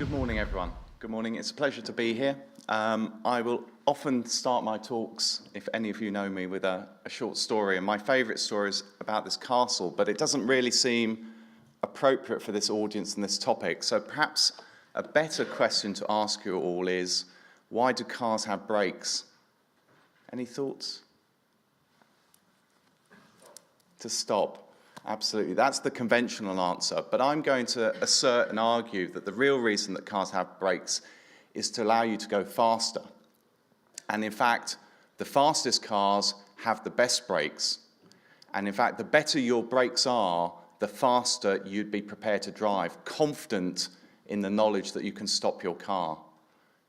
Good morning, everyone. Good morning. It's a pleasure to be here. I will often start my talks, if any of you know me, with a short story. And my favourite story is about this castle, but it doesn't really seem appropriate for this audience and this topic. So perhaps a better question to ask you all is, why do cars have brakes? Any thoughts? To stop. Absolutely, that's the conventional answer. But I'm going to assert and argue that the real reason that cars have brakes is to allow you to go faster. And in fact, the fastest cars have the best brakes. And in fact, the better your brakes are, the faster you'd be prepared to drive, confident in the knowledge that you can stop your car.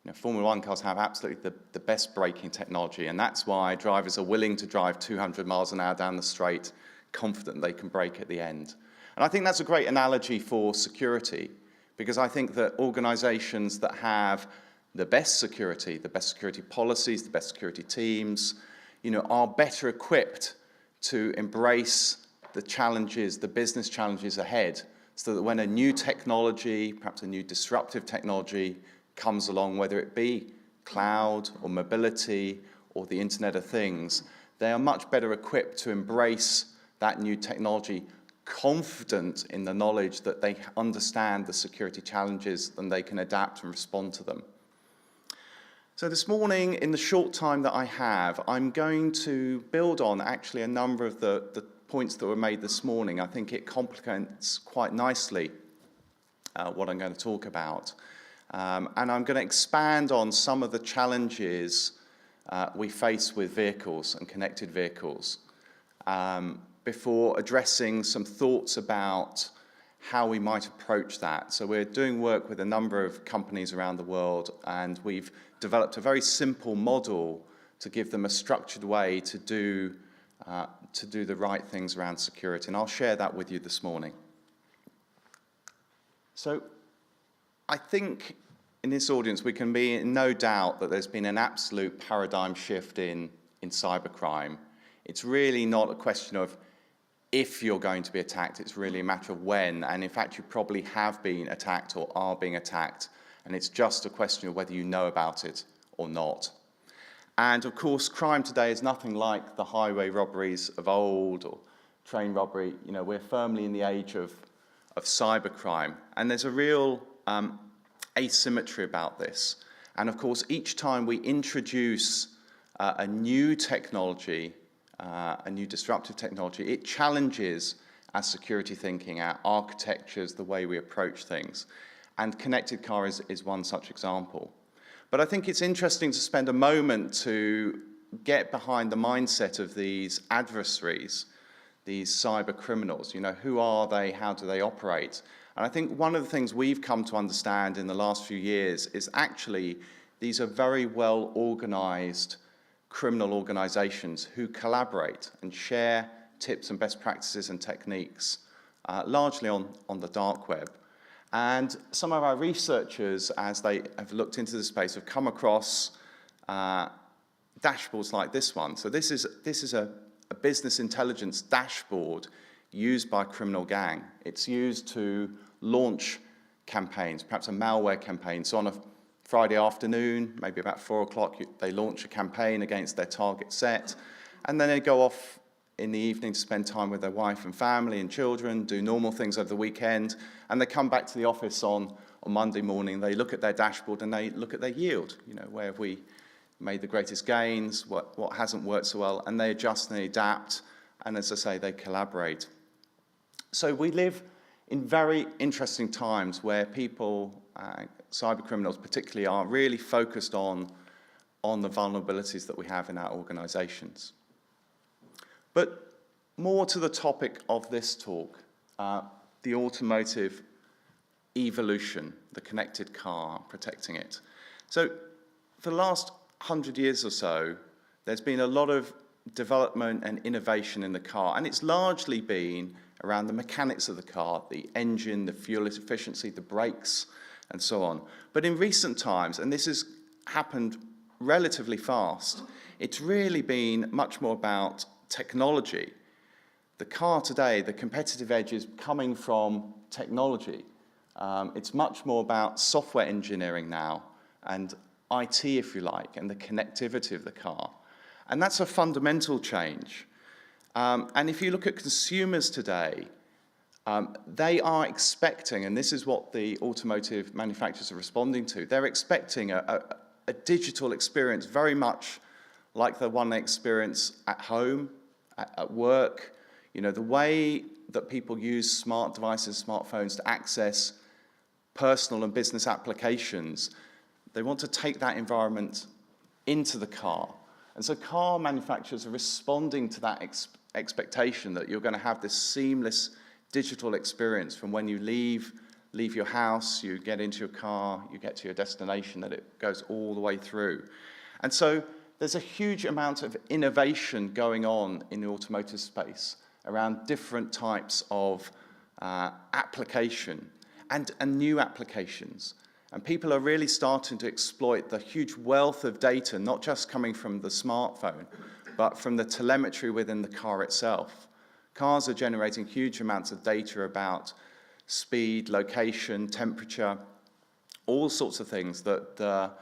You know, Formula One cars have absolutely the best braking technology, and that's why drivers are willing to drive 200 miles an hour down the straight, confident they can brake at the end. And I think that's a great analogy for security, because I think that organizations that have the best security policies, the best security teams, are better equipped to embrace the challenges, the business challenges ahead, so that when a new technology, perhaps a new disruptive technology comes along, whether it be cloud or mobility or the Internet of Things, they are much better equipped to embrace that new technology, confident in the knowledge that they understand the security challenges and they can adapt and respond to them. So this morning, in the short time that I have, I'm going to build on actually a number of the points that were made this morning. I think it complements quite nicely what I'm going to talk about. And I'm going to expand on some of the challenges we face with vehicles and connected vehicles, before addressing some thoughts about how we might approach that. So we're doing work with a number of companies around the world, and we've developed a very simple model to give them a structured way to do the right things around security. And I'll share that with you this morning. So I think in this audience we can be in no doubt that there's been an absolute paradigm shift in cybercrime. It's really not a question of if you're going to be attacked, it's really a matter of when. And in fact, you probably have been attacked or are being attacked. And it's just a question of whether you know about it or not. And of course, crime today is nothing like the highway robberies of old or train robbery. We're firmly in the age of cybercrime. And there's a real asymmetry about this. And of course, each time we introduce a new technology, a new disruptive technology, it challenges our security thinking, our architectures, the way we approach things. And connected car is one such example. But I think it's interesting to spend a moment to get behind the mindset of these adversaries, these cyber criminals. Who are they? How do they operate? And I think one of the things we've come to understand in the last few years is actually these are very well organized criminal organizations who collaborate and share tips and best practices and techniques, largely on the dark web. And some of our researchers, as they have looked into the space, have come across dashboards like this one. So this is a business intelligence dashboard used by a criminal gang. It's used to launch campaigns, perhaps a malware campaign. So on a Friday afternoon, maybe about 4 o'clock, they launch a campaign against their target set, and then they go off in the evening to spend time with their wife and family and children, do normal things over the weekend, and they come back to the office on Monday morning. They look at their dashboard and they look at their yield. Where have we made the greatest gains, what hasn't worked so well, and they adjust and they adapt, and as I say, they collaborate. So we live in very interesting times where people, cyber criminals particularly, are really focused on the vulnerabilities that we have in our organizations. But more to the topic of this talk, the automotive evolution, the connected car, protecting it. So for the last 100 years or so, there's been a lot of development and innovation in the car, and it's largely been around the mechanics of the car, the engine, the fuel efficiency, the brakes, and so on. But in recent times, and this has happened relatively fast, it's really been much more about technology. The car today, the competitive edge is coming from technology. It's much more about software engineering now and IT, if you like, and the connectivity of the car. And that's a fundamental change. And if you look at consumers today, they are expecting, and this is what the automotive manufacturers are responding to, they're expecting a digital experience very much like the one they experience at home, at work. You know, the way that people use smart devices, smartphones to access personal and business applications, they want to take that environment into the car. And so car manufacturers are responding to that expectation that you're going to have this seamless digital experience from when you leave your house, you get into your car, you get to your destination, that it goes all the way through. And so there's a huge amount of innovation going on in the automotive space around different types of application and new applications. And people are really starting to exploit the huge wealth of data, not just coming from the smartphone, but from the telemetry within the car itself. Cars are generating huge amounts of data about speed, location, temperature, all sorts of things that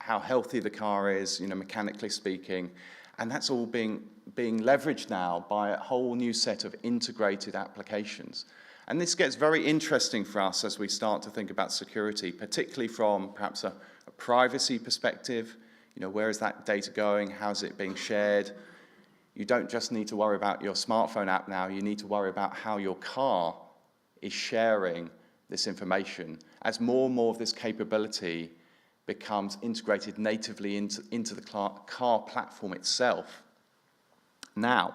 how healthy the car is, mechanically speaking, and that's all being leveraged now by a whole new set of integrated applications. And this gets very interesting for us as we start to think about security, particularly from perhaps a privacy perspective. Where is that data going? How's it being shared? You don't just need to worry about your smartphone app now, you need to worry about how your car is sharing this information as more and more of this capability becomes integrated natively into the car platform itself. Now,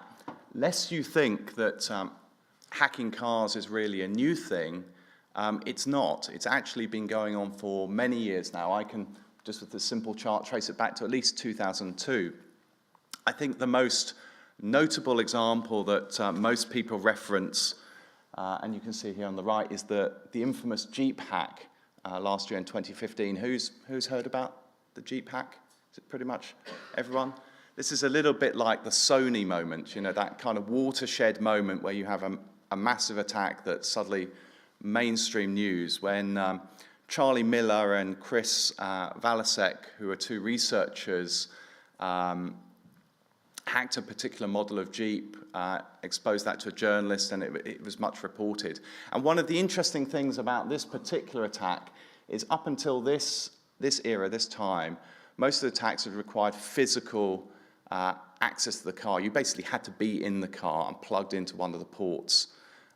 lest you think that hacking cars is really a new thing, it's not. It's actually been going on for many years now. I can, just with this simple chart, trace it back to at least 2002. I think the most notable example that most people reference, and you can see here on the right, is the infamous Jeep hack last year in 2015. Who's heard about the Jeep hack? Is it pretty much everyone? This is a little bit like the Sony moment, that kind of watershed moment where you have a massive attack that's suddenly mainstream news when Charlie Miller and Chris Valasek, who are two researchers, hacked a particular model of Jeep, exposed that to a journalist, and it was much reported. And one of the interesting things about this particular attack is up until this era, this time, most of the attacks had required physical access to the car. You basically had to be in the car and plugged into one of the ports.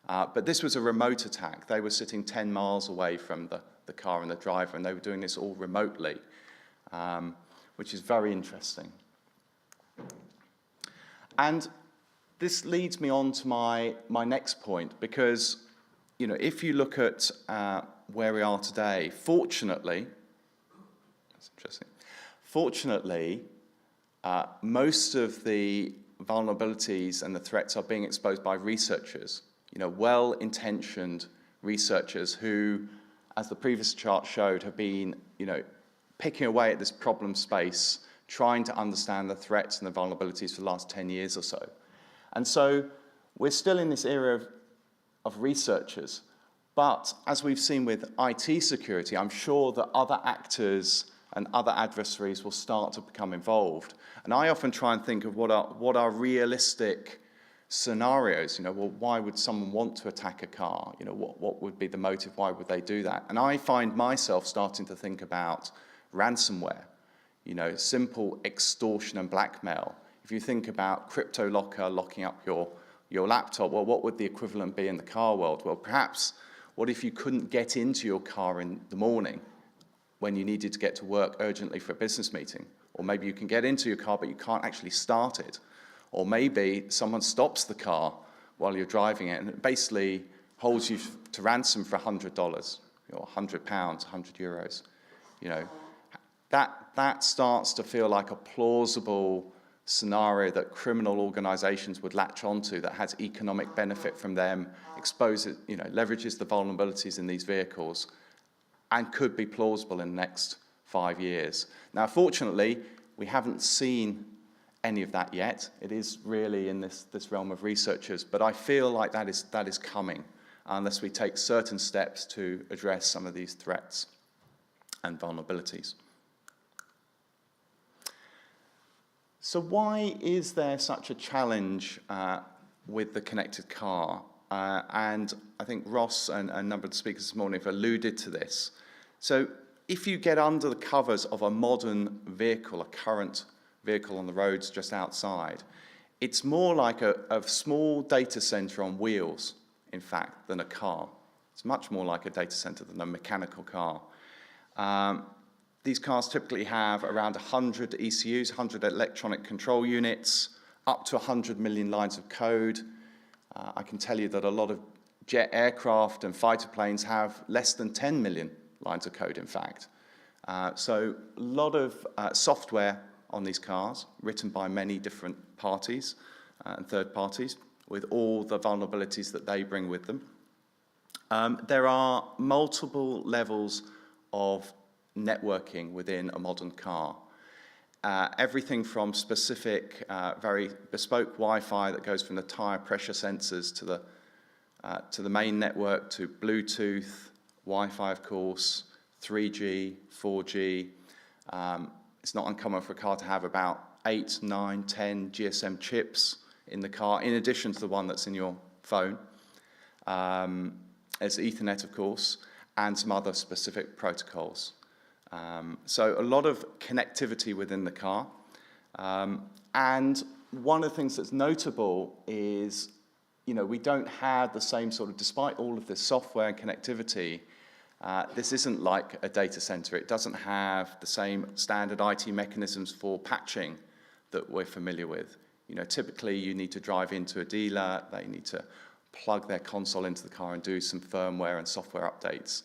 But this was a remote attack. They were sitting 10 miles away from the car and the driver, and they were doing this all remotely, which is very interesting. And this leads me on to my next point, because if you look at where we are today, fortunately, that's interesting. Fortunately, most of the vulnerabilities and the threats are being exposed by researchers, well-intentioned researchers who, as the previous chart showed, have been, picking away at this problem space, trying to understand the threats and the vulnerabilities for the last 10 years or so. And so we're still in this era of researchers, but as we've seen with IT security, I'm sure that other actors and other adversaries will start to become involved. And I often try and think of what are realistic scenarios. Well, why would someone want to attack a car? What would be the motive? Why would they do that? And I find myself starting to think about ransomware, simple extortion and blackmail. If you think about crypto locker locking up your laptop, well, what would the equivalent be in the car world? Well, perhaps, what if you couldn't get into your car in the morning when you needed to get to work urgently for a business meeting? Or maybe you can get into your car, but you can't actually start it. Or maybe someone stops the car while you're driving it and it basically holds you to ransom for $100, or £100, €100. That starts to feel like a plausible scenario that criminal organizations would latch onto, that has economic benefit from them, exposes, leverages the vulnerabilities in these vehicles, and could be plausible in the next 5 years. Now, fortunately, we haven't seen any of that yet. It is really in this realm of researchers, but I feel like that is coming. unless we take certain steps to address some of these threats and vulnerabilities. So why is there such a challenge with the connected car? And I think Ross and a number of the speakers this morning have alluded to this. So if you get under the covers of a modern vehicle, a current vehicle on the roads just outside, it's more like a small data center on wheels, in fact, than a car. It's much more like a data center than a mechanical car. These cars typically have around 100 ECUs, 100 electronic control units, up to 100 million lines of code. I can tell you that a lot of jet aircraft and fighter planes have less than 10 million lines of code, in fact. So a lot of software on these cars, written by many different parties and third parties, with all the vulnerabilities that they bring with them. There are multiple levels of networking within a modern car. Everything from specific, very bespoke Wi-Fi that goes from the tire pressure sensors to the main network, to Bluetooth, Wi-Fi, of course, 3G, 4G. It's not uncommon for a car to have about 8, 9, 10 GSM chips in the car, in addition to the one that's in your phone. There's Ethernet, of course, and some other specific protocols. So a lot of connectivity within the car. And one of the things that's notable is, we don't have the same sort of, despite all of this software and connectivity, this isn't like a data center. It doesn't have the same standard IT mechanisms for patching that we're familiar with. Typically you need to drive into a dealer, they need to plug their console into the car and do some firmware and software updates.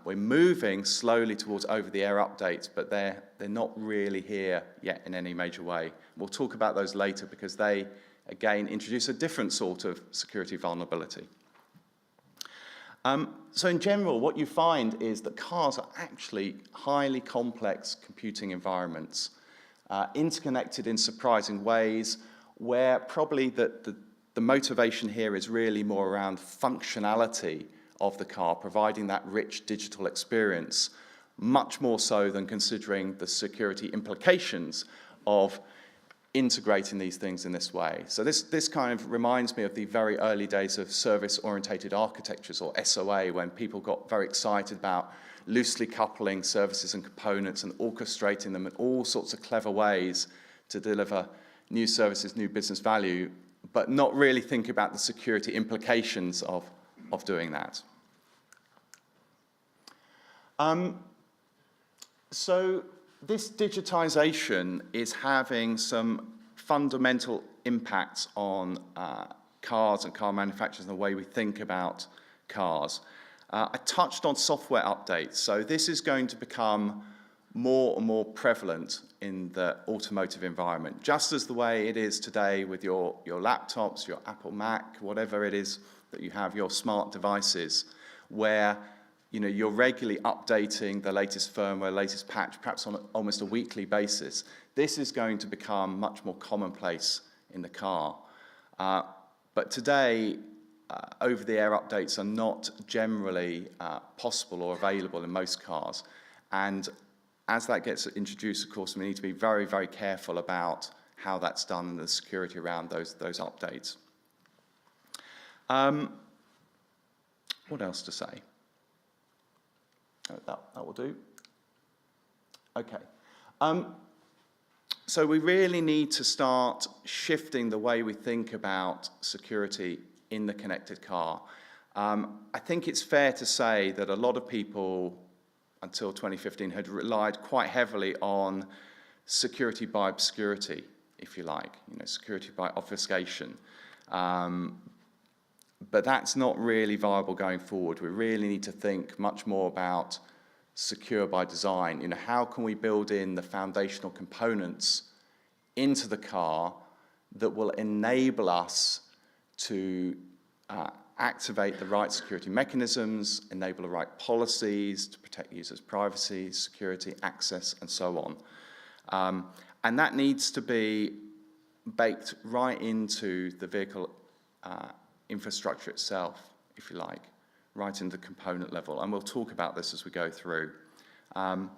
We're moving slowly towards over-the-air updates, but they're not really here yet in any major way. We'll talk about those later because they, again, introduce a different sort of security vulnerability. So in general, what you find is that cars are actually highly complex computing environments, interconnected in surprising ways, where probably the motivation here is really more around functionality of the car, providing that rich digital experience, much more so than considering the security implications of integrating these things in this way. So this kind of reminds me of the very early days of service-orientated architectures, or SOA, when people got very excited about loosely coupling services and components and orchestrating them in all sorts of clever ways to deliver new services, new business value, but not really think about the security implications of doing that. So this digitization is having some fundamental impacts on cars and car manufacturers and the way we think about cars. I touched on software updates. So this is going to become more and more prevalent in the automotive environment, just as the way it is today with your laptops, your Apple Mac, whatever it is that you have, your smart devices, where you're regularly updating the latest firmware, latest patch, perhaps on almost a weekly basis. This is going to become much more commonplace in the car. But today, over-the-air updates are not generally possible or available in most cars. And as that gets introduced, of course, we need to be very, very careful about how that's done and the security around those updates. What else to say? That will do. Okay. So we really need to start shifting the way we think about security in the connected car. I think it's fair to say that a lot of people, until 2015, had relied quite heavily on security by obscurity, if you like, security by obfuscation. But that's not really viable going forward. We really need to think much more about secure by design. How can we build in the foundational components into the car that will enable us to activate the right security mechanisms, enable the right policies to protect users' privacy, security, access, and so on. And that needs to be baked right into the vehicle infrastructure itself, if you like, right into the component level. And we'll talk about this as we go through. And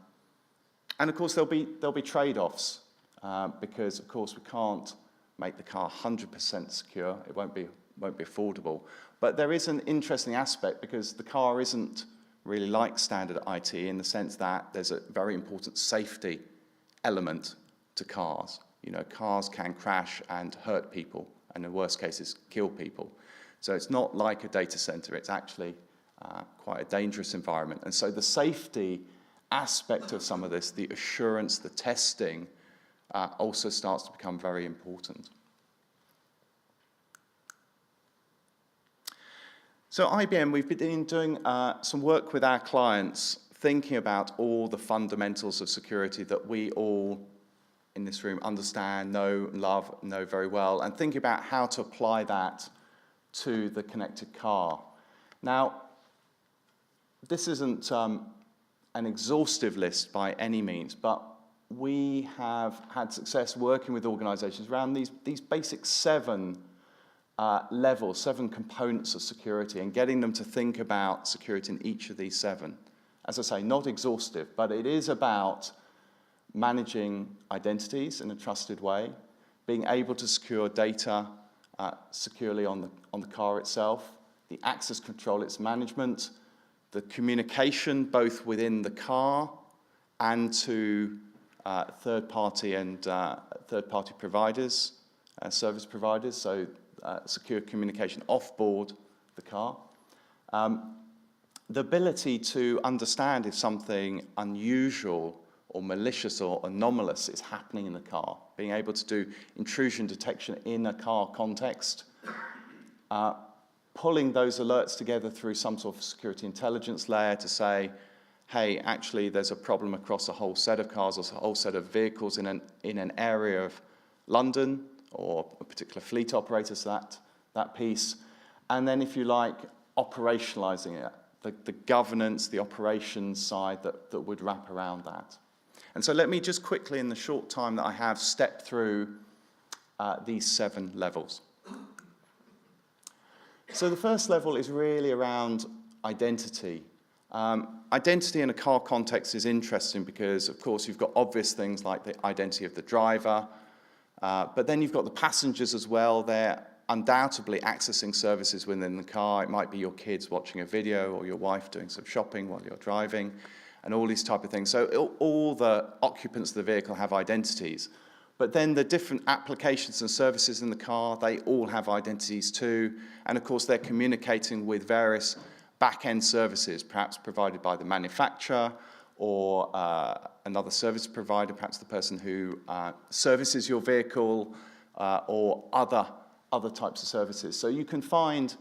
of course, there'll be trade-offs because, of course, we can't make the car 100% secure. It won't be affordable. But there is an interesting aspect because the car isn't really like standard IT in the sense that there's a very important safety element to cars. You know, cars can crash and hurt people, and in worst cases, kill people. So it's not like a data center. It's actually quite a dangerous environment. And so the safety aspect of some of this, the assurance, the testing, also starts to become very important. So IBM, we've been doing some work with our clients, thinking about all the fundamentals of security that we all in this room understand, know, love, know very well, and thinking about how to apply that to the connected car. Now, this isn't an exhaustive list by any means, but we have had success working with organizations around these basic seven levels, 7 components of security, and getting them to think about security in each of these 7. As I say, not exhaustive, but it is about managing identities in a trusted way, being able to secure data securely on the car itself, the access control, its management, the communication both within the car and to third-party providers, service providers, so secure communication off-board the car. The ability to understand if something unusual or malicious or anomalous is happening in the car, being able to do intrusion detection in a car context, pulling those alerts together through some sort of security intelligence layer to say, hey, actually there's a problem across a whole set of cars or a whole set of vehicles in an area of London or a particular fleet operator, so that piece. And then, if you like, operationalizing it, the governance, the operations side that would wrap around that. And so let me just quickly, in the short time that I have, step through these 7 levels. So the first level is really around identity. Identity in a car context is interesting because, of course, you've got obvious things like the identity of the driver, but then you've got the passengers as well. They're undoubtedly accessing services within the car. It might be your kids watching a video or your wife doing some shopping while you're driving, and all these type of things. So all the occupants of the vehicle have identities. But then the different applications and services in the car, they all have identities too. And of course, they're communicating with various back-end services, perhaps provided by the manufacturer or another service provider, perhaps the person who services your vehicle or other types of services. So you can find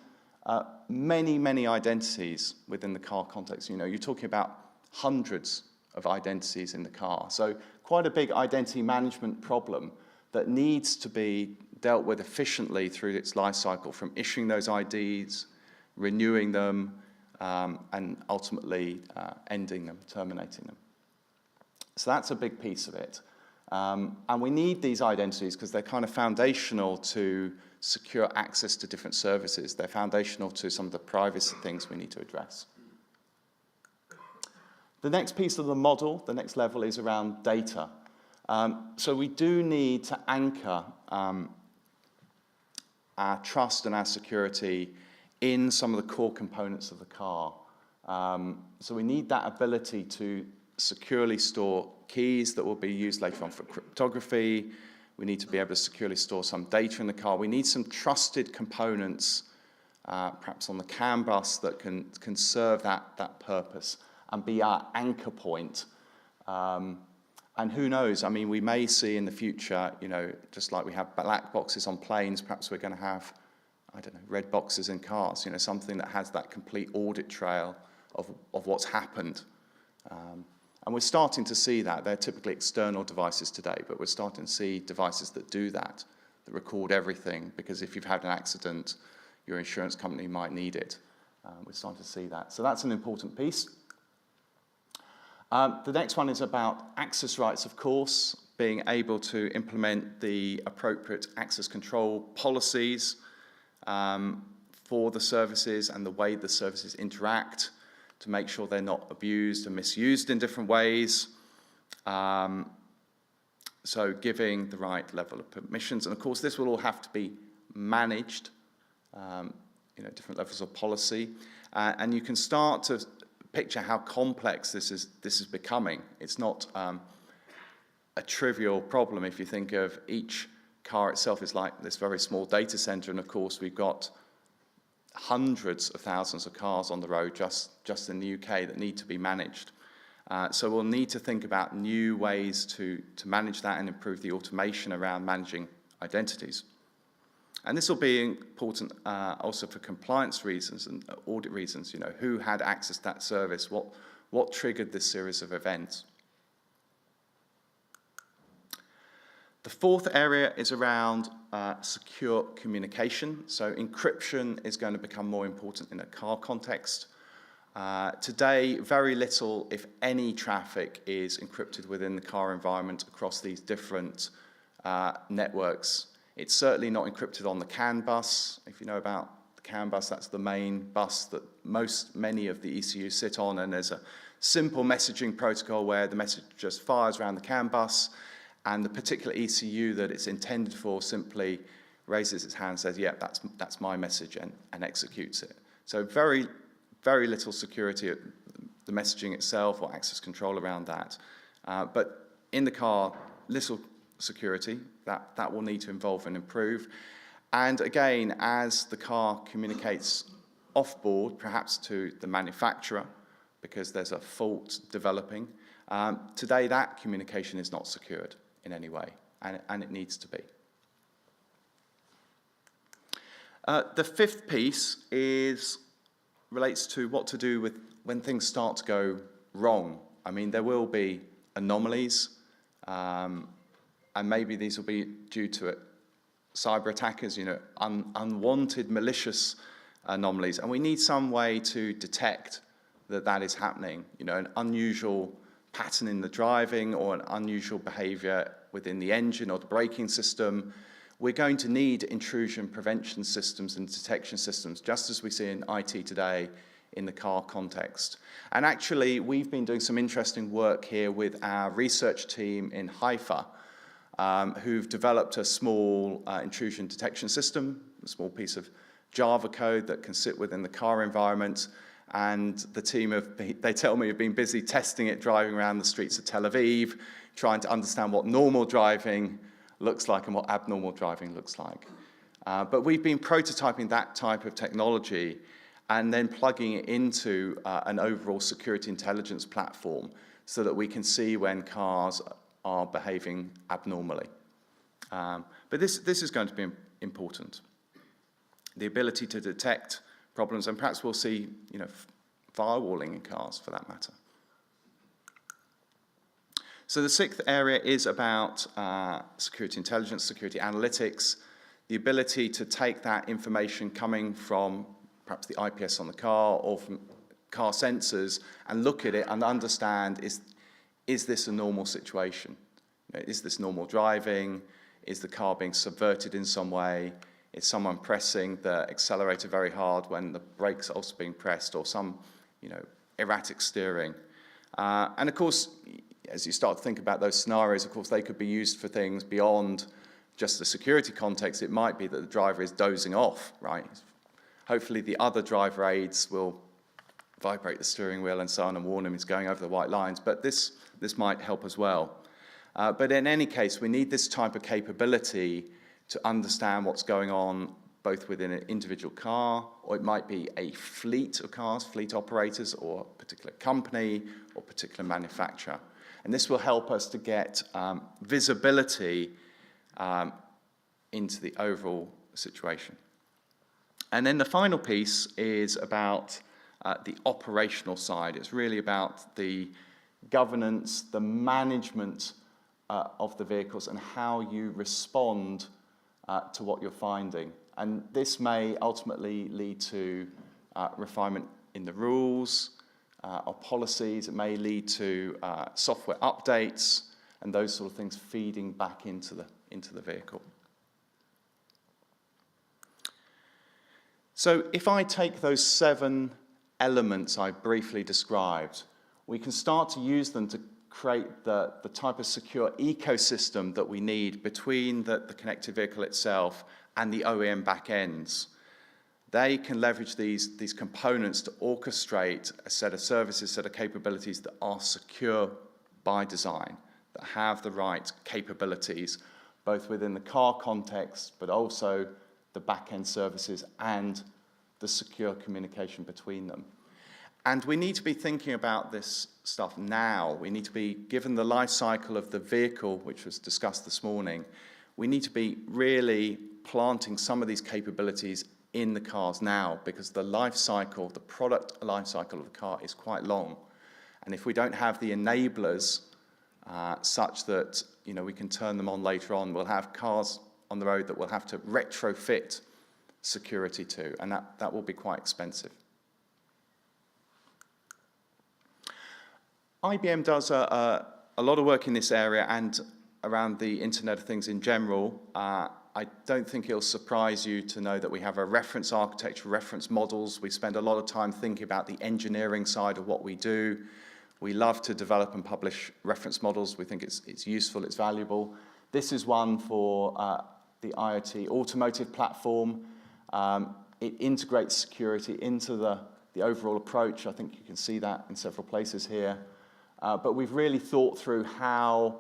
many identities within the car context. You know, you're talking about hundreds of identities in the car. So quite a big identity management problem that needs to be dealt with efficiently through its life cycle, from issuing those IDs, renewing them, and ultimately ending them, terminating them. So that's a big piece of it. And we need these identities because they're kind of foundational to secure access to different services. They're foundational to some of the privacy things we need to address. The next piece of the model, the next level, is around data. So we do need to anchor our trust and our security in some of the core components of the car. So we need that ability to securely store keys that will be used later on for cryptography. We need to be able to securely store some data in the car. We need some trusted components, perhaps on the CAN bus, that can serve that purpose and be our anchor point. And who knows, I mean, we may see in the future, you know, just like we have black boxes on planes, perhaps we're going to have, I don't know, red boxes in cars, you know, something that has that complete audit trail of what's happened. And we're starting to see that. They're typically external devices today, but we're starting to see devices that do that record everything, because if you've had an accident, your insurance company might need it. We're starting to see that. So that's an important piece. The next one is about access rights, of course, being able to implement the appropriate access control policies for the services and the way the services interact to make sure they're not abused and misused in different ways. So giving the right level of permissions. And of course, this will all have to be managed, different levels of policy. And you can start to picture how complex this is becoming. It's not a trivial problem if you think of each car itself is like this very small data center, and of course we've got hundreds of thousands of cars on the road just in the UK that need to be managed. So we'll need to think about new ways to manage that and improve the automation around managing identities. And this will be important also for compliance reasons and audit reasons. Who had access to that service? What triggered this series of events? The fourth area is around secure communication. So encryption is going to become more important in a car context. Today, very little, if any, traffic is encrypted within the car environment across these different networks. It's certainly not encrypted on the CAN bus. If you know about the CAN bus, that's the main bus that many of the ECUs sit on, and there's a simple messaging protocol where the message just fires around the CAN bus, and the particular ECU that it's intended for simply raises its hand and says, yeah, that's my message, and executes it. So very, very little security at the messaging itself or access control around that. But in the car, little security, that will need to evolve and improve. And again, as the car communicates off-board, perhaps to the manufacturer, because there's a fault developing, today that communication is not secured in any way, and it needs to be. The fifth piece relates to what to do with when things start to go wrong. I mean, there will be anomalies, and maybe these will be due to cyber attackers, unwanted malicious anomalies, and we need some way to detect that is happening, an unusual pattern in the driving or an unusual behavior within the engine or the braking system. We're going to need intrusion prevention systems and detection systems, just as we see in IT today in the car context. And actually, we've been doing some interesting work here with our research team in Haifa, who've developed a small intrusion detection system, a small piece of Java code that can sit within the car environment. And the team they tell me, have been busy testing it, driving around the streets of Tel Aviv, trying to understand what normal driving looks like and what abnormal driving looks like. But we've been prototyping that type of technology and then plugging it into an overall security intelligence platform so that we can see when cars are behaving abnormally. But this is going to be important. The ability to detect problems, and perhaps we'll see, firewalling in cars for that matter. So the sixth area is about security intelligence, security analytics, the ability to take that information coming from perhaps the IPS on the car or from car sensors and look at it and understand, is this a normal situation? Is this normal driving? Is the car being subverted in some way? Is someone pressing the accelerator very hard when the brakes are also being pressed, or some, erratic steering? And of course, as you start to think about those scenarios, of course, they could be used for things beyond just the security context. It might be that the driver is dozing off, right? Hopefully the other driver aids will vibrate the steering wheel and so on and warn him he's going over the white lines, but this might help as well. But in any case, we need this type of capability to understand what's going on both within an individual car, or it might be a fleet of cars, fleet operators, or a particular company, or particular manufacturer. And this will help us to get visibility into the overall situation. And then the final piece is about the operational side. It's really about the governance, the management of the vehicles, and how you respond to what you're finding. And this may ultimately lead to refinement in the rules or policies. It may lead to software updates and those sort of things feeding back into the vehicle. So if I take those 7 elements I briefly described, we can start to use them to create the type of secure ecosystem that we need between the connected vehicle itself and the OEM backends. They can leverage these components to orchestrate a set of services, set of capabilities that are secure by design, that have the right capabilities, both within the car context, but also the back-end services and the secure communication between them. And we need to be thinking about this stuff now. We need to be, given the life cycle of the vehicle, which was discussed this morning, we need to be really planting some of these capabilities in the cars now, because the life cycle, the product life cycle of the car is quite long. And if we don't have the enablers such that we can turn them on later on, we'll have cars on the road that we'll have to retrofit security to, and that will be quite expensive. IBM does a lot of work in this area and around the Internet of Things in general. I don't think it'll surprise you to know that we have a reference architecture, reference models. We spend a lot of time thinking about the engineering side of what we do. We love to develop and publish reference models. We think it's useful, it's valuable. This is one for the IoT automotive platform. It integrates security into the overall approach. I think you can see that in several places here. But we've really thought through how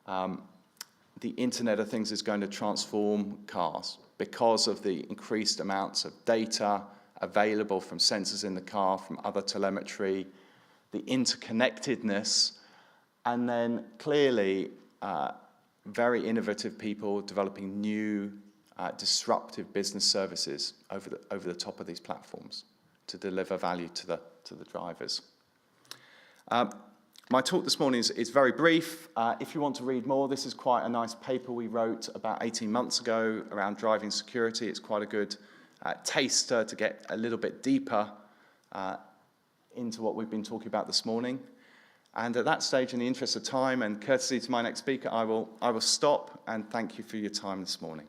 the Internet of Things is going to transform cars because of the increased amounts of data available from sensors in the car, from other telemetry, the interconnectedness, and then clearly very innovative people developing new disruptive business services over the top of these platforms to deliver value to the drivers. My talk this morning is very brief. If you want to read more, this is quite a nice paper we wrote about 18 months ago around driving security. It's quite a good taster to get a little bit deeper into what we've been talking about this morning. And at that stage, in the interest of time and courtesy to my next speaker, I will stop and thank you for your time this morning.